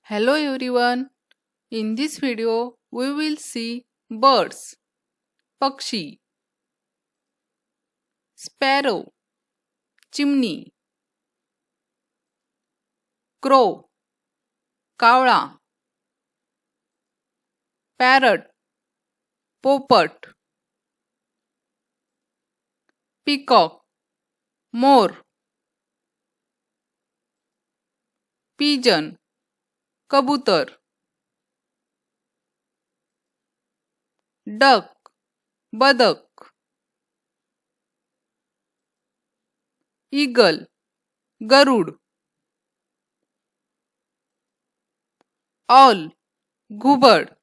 Hello everyone. In this video we will see birds. Pakshi, sparrow, chimney, crow, कावळा, parrot, पोपट, peacock, मोर, pigeon, कबूतर, duck, बदक, eagle, गरुड, owl, घुबड,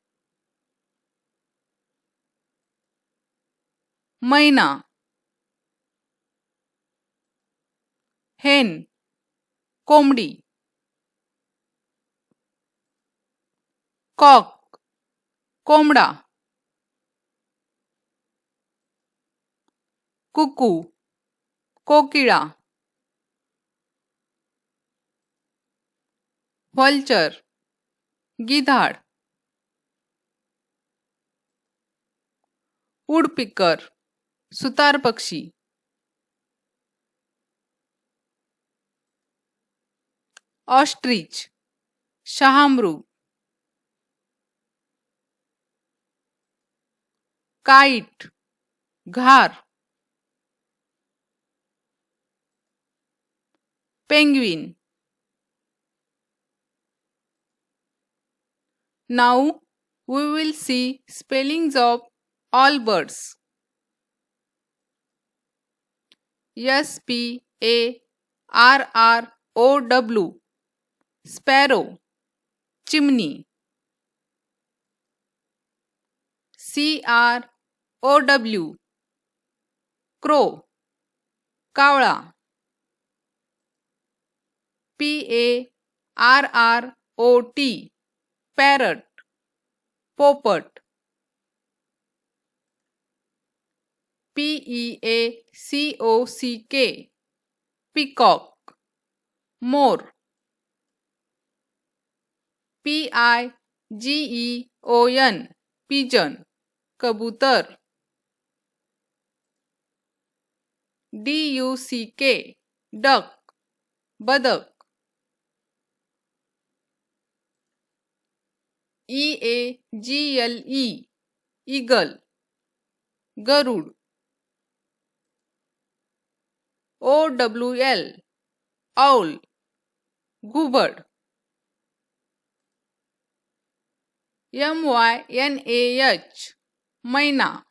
मैना, hen, कोंबडी, cock, कोंबडा, कुकू, कोकिळा, vulture, गिधाड, वुडपिकर, सुतार पक्षी, ऑस्ट्रिच, शहामृग, काईट, घार, penguin. Now we will see spellings of all birds. sparrow, sparrow, chimney. crow, crow, कावळा. parrot, parrot, पोपट. peacock, peacock, मोर. pigeon, pigeon, कबूतर. duck, duck, बदक. eagle, eagle, गरुड. owl, owl, घुबड. mynah, मैना.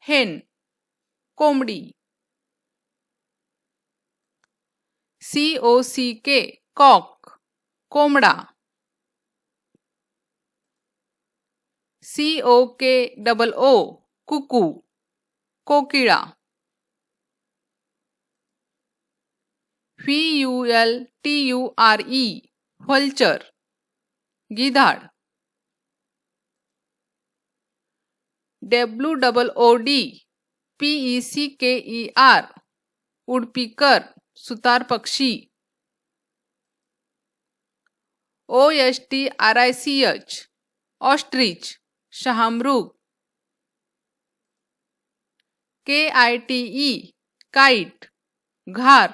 hen, कोंबडी. cock, कोंबडा. कुकू, कोकिळा. vulture, गिधाड. woodpecker, वुडपीकर, सुतार पक्षी. ostrich, ऑस्ट्रिच, शहामृग. kite, काईट, घार.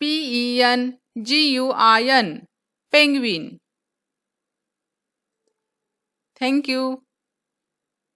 penguin, penguin. Thank you.